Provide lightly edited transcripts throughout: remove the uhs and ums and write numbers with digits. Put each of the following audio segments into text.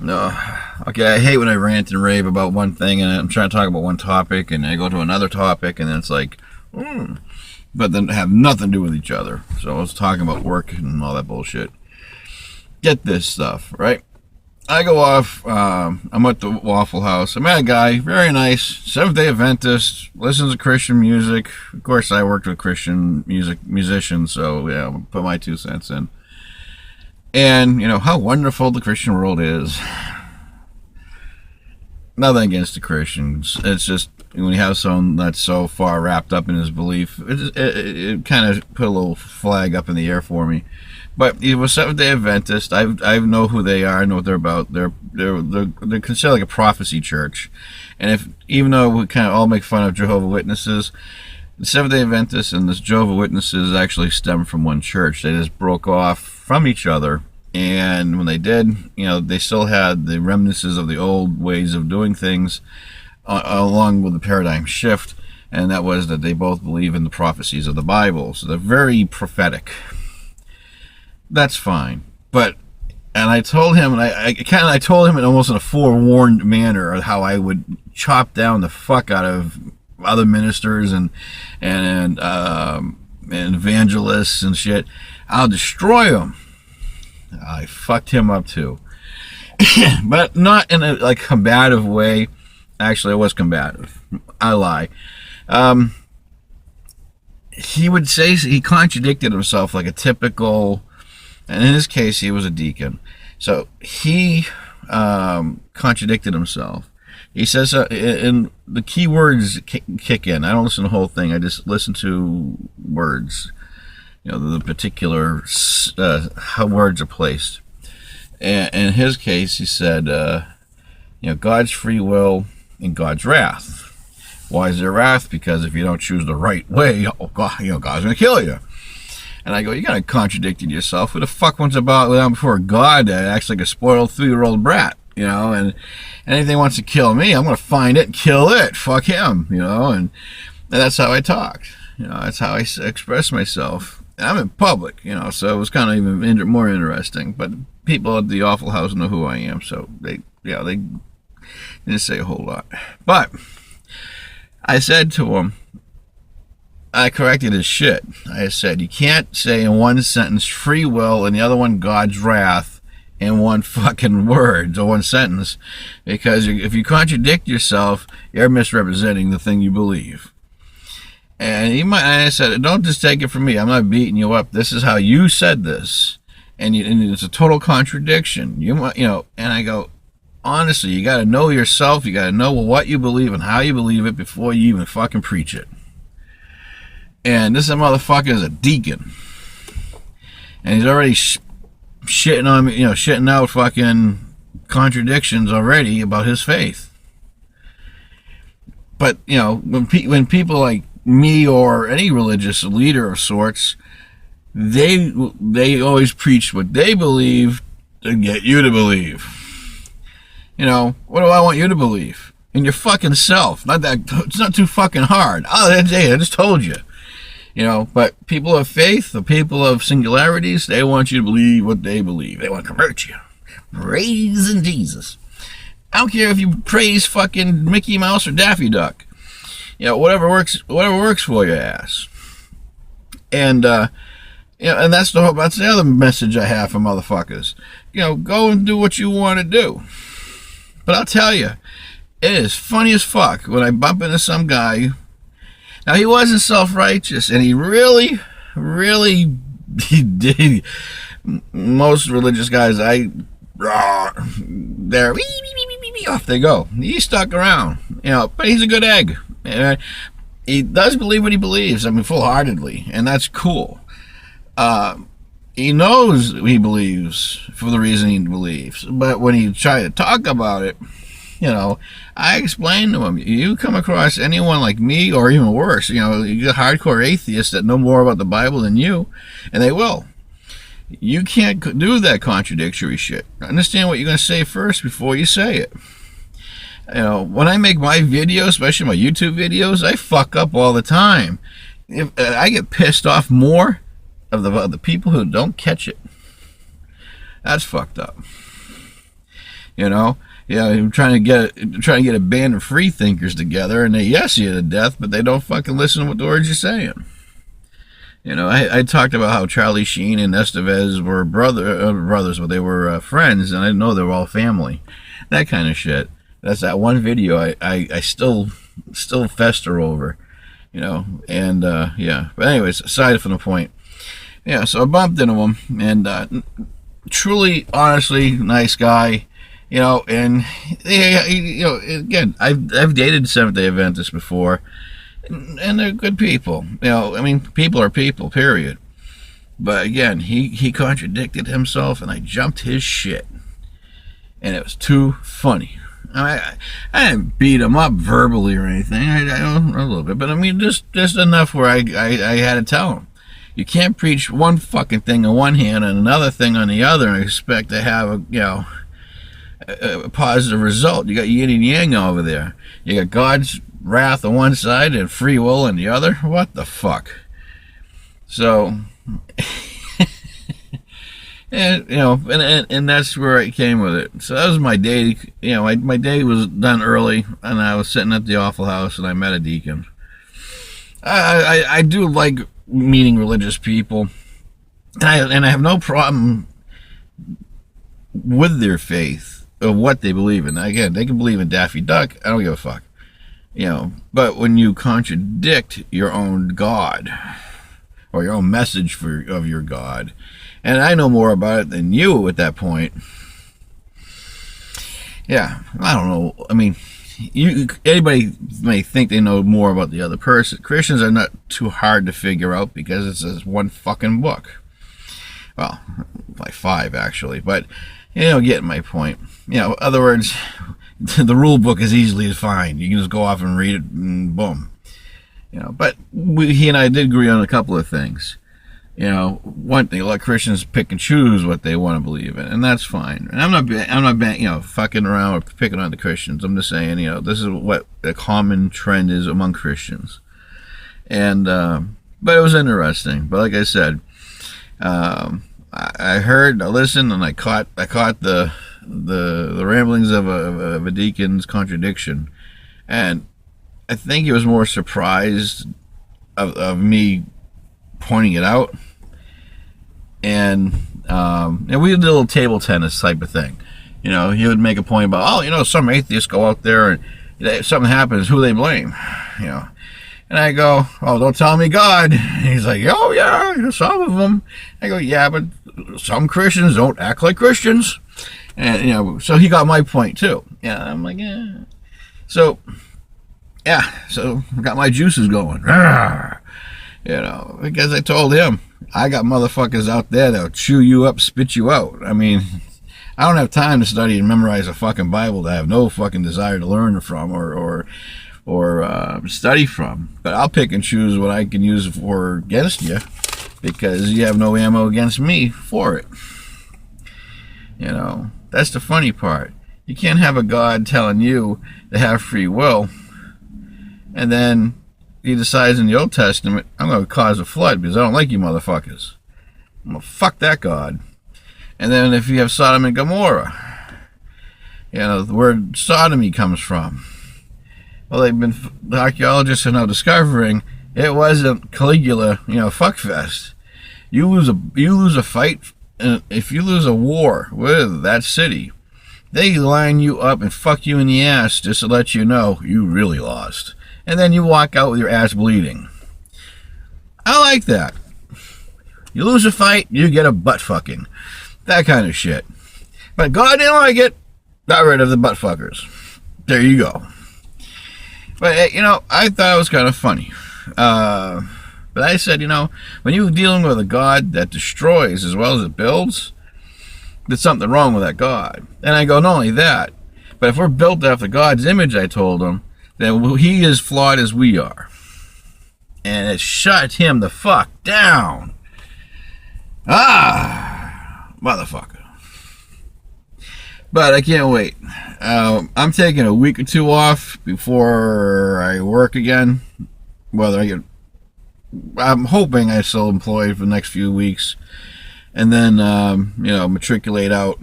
No. Okay, I hate when I rant and rave about one thing and I'm trying to talk about one topic and I go to another topic and then it's like, but then have nothing to do with each other. So I was talking about work and all that bullshit. Get this stuff, right? I go off, I'm at the Waffle House. I met a guy, very nice, Seventh-day Adventist, listens to Christian music. Of course, I worked with Christian musicians, so yeah, put my 2 cents in. And, you know, how wonderful the Christian world is. Nothing against the Christians. It's just, when you have someone that's so far wrapped up in his belief, it kind of put a little flag up in the air for me. But he was Seventh-day Adventist. I know who they are. I know what they're about. They're considered like a prophecy church. And even though we kind of all make fun of Jehovah's Witnesses, the Seventh-day Adventists and the Jehovah's Witnesses actually stem from one church. They just broke off from each other. And when they did, you know, they still had the remnants of the old ways of doing things, along with the paradigm shift. And that was that they both believe in the prophecies of the Bible. So they're very prophetic. That's fine, and I told him, and I told him in almost in a forewarned manner of how I would chop down the fuck out of other ministers and evangelists and shit. I'll destroy them. I fucked him up too, but not in a like combative way. Actually, I was combative. I lie. He would say he contradicted himself like a typical. And in his case, he was a deacon. So he contradicted himself. He says, and the key words kick in. I don't listen to the whole thing. I just listen to words. You know, the particular how words are placed. And in his case, he said, you know, God's free will and God's wrath. Why is there wrath? Because if you don't choose the right way, God, you know, God's going to kill you. And I go, you gotta contradict yourself. Who the fuck wants to bow down before God that acts like a spoiled 3-year-old brat, you know? And anything wants to kill me, I'm gonna find it and kill it. Fuck him, you know? And that's how I talked. You know, that's how I express myself. And I'm in public, you know, so it was kind of even more interesting. But people at the Awful House know who I am, so they didn't say a whole lot. But I said to him, I corrected his shit. I said, you can't say in one sentence free will and the other one God's wrath in one fucking word or one sentence, because if you contradict yourself, you're misrepresenting the thing you believe. And I said, don't just take it from me. I'm not beating you up. This is how you said this, and it's a total contradiction. You know, and I go, honestly, you got to know yourself. You got to know what you believe and how you believe it before you even fucking preach it. And this motherfucker is a deacon. And he's already shitting on me, you know, shitting out fucking contradictions already about his faith. But, you know, when people like me or any religious leader of sorts, they always preach what they believe to get you to believe. You know, what do I want you to believe? In your fucking self. It's not too fucking hard. Oh, I just told you. You know, but people of faith, the people of singularities, they want you to believe what they believe. They want to convert you. Praising Jesus. I don't care if you praise fucking Mickey Mouse or Daffy Duck. You know, whatever works for your ass. And you know, and that's the other message I have for motherfuckers. You know, go and do what you want to do. But I'll tell you, it is funny as fuck when I bump into some guy. Now, he wasn't self-righteous, and he really did. Most religious guys, they're off they go. He stuck around, you know, but he's a good egg. He does believe what he believes, I mean, full-heartedly, and that's cool. He knows he believes for the reason he believes, but when he tried to talk about it, you know, I explained to him, you come across anyone like me, or even worse, you know, you get hardcore atheists that know more about the Bible than you, and they will. You can't do that contradictory shit. Understand what you're going to say first before you say it. You know, when I make my videos, especially my YouTube videos, I fuck up all the time. I get pissed off more of the people who don't catch it. That's fucked up. You You know, yeah, I'm trying to get a band of free thinkers together, and they yes you to death, but they don't fucking listen to what the words you're saying. You know, I talked about how Charlie Sheen and Estevez were brothers, but they were friends, and I didn't know they were all family. That kind of shit. That's that one video I still fester over, you know, and yeah. But anyways, aside from the point, yeah. So I bumped into him, and truly, honestly, nice guy, you know. And you know, again, I've dated Seventh-day Adventists before, and they're good people. You know, I mean, people are people, period. But again, he contradicted himself, and I jumped his shit, and it was too funny. I didn't beat him up verbally or anything. I don't a little bit, but I mean just enough where I had to tell him, you can't preach one fucking thing on one hand and another thing on the other and expect to have a positive result. You got yin and yang over there. You got God's wrath on one side and free will on the other. What the fuck? So. And you know, and that's where I came with it. So that was my day. You know, my day was done early, and I was sitting at the Awful House, and I met a deacon. I do like meeting religious people, and I have no problem with their faith of what they believe in. Again, they can believe in Daffy Duck. I don't give a fuck. You know, but when you contradict your own God or your own message of your God. And I know more about it than you at that point. Yeah, I don't know. I mean, anybody may think they know more about the other person. Christians are not too hard to figure out because it's this one fucking book. Well, like 5 actually, but you know, getting my point. You know, in other words, the rule book is easily defined. You can just go off and read it, and boom. You know, but he and I did agree on a couple of things. You know, one thing, let Christians pick and choose what they want to believe in, and that's fine. And I'm not, you know, fucking around or picking on the Christians. I'm just saying, you know, this is what a common trend is among Christians. And, but it was interesting. But like I said, I heard, I listened, and I caught the ramblings of a deacon's contradiction, and I think he was more surprised of me pointing it out, and we did a little table tennis type of thing. You know, he would make a point about, oh, you know, some atheists go out there and if something happens, who they blame, you know. And I go, oh, don't tell me God. And he's like, oh yeah, some of them. I go, yeah, but some Christians don't act like Christians, and you know, so he got my point too. Yeah, I'm like, yeah. So yeah, so I got my juices going. You know, because I told him, I got motherfuckers out there that'll chew you up, spit you out. I mean, I don't have time to study and memorize a fucking Bible that I have no fucking desire to learn from or study from. But I'll pick and choose what I can use for against you, because you have no ammo against me for it. You know, that's the funny part. You can't have a God telling you to have free will, and then he decides in the Old Testament, I'm going to cause a flood because I don't like you motherfuckers. I'm going to fuck that God. And then if you have Sodom and Gomorrah, you know, the word sodomy comes from. Well, the archaeologists are now discovering it wasn't Caligula, you know, fuckfest. You lose a fight, and if you lose a war with that city, they line you up and fuck you in the ass just to let you know you really lost. And then you walk out with your ass bleeding. I like that. You lose a fight, you get a butt fucking. That kind of shit. But God didn't like it. Got rid of the butt fuckers. There you go. But, you know, I thought it was kind of funny. But I said, you know, when you're dealing with a God that destroys as well as it builds, there's something wrong with that God. And I go, not only that, but if we're built after God's image, I told him, then he is flawed as we are. And it shut him the fuck down. Motherfucker. But I can't wait. I'm taking a week or 2 off before I work again. I'm hoping I'm still employed for the next few weeks. And then, you know, matriculate out.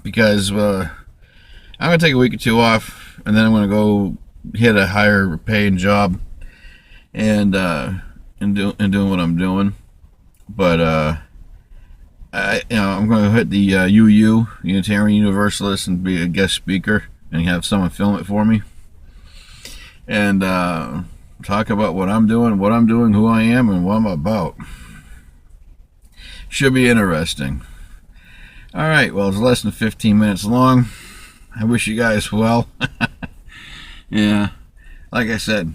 Because, I'm gonna take a week or two off, and then I'm gonna go hit a higher paying job, and doing what I'm doing. But I'm gonna hit the Unitarian Universalist, and be a guest speaker, and have someone film it for me, and talk about what I'm doing, who I am, and what I'm about. Should be interesting. All right, well, it's less than 15 minutes long. I wish you guys well. Yeah, like I said,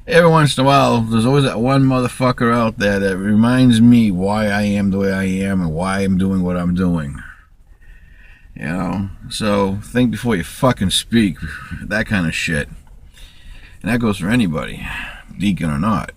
every once in a while, there's always that one motherfucker out there that reminds me why I am the way I am and why I'm doing what I'm doing. You know, so think before you fucking speak, that kind of shit. And that goes for anybody, deacon or not.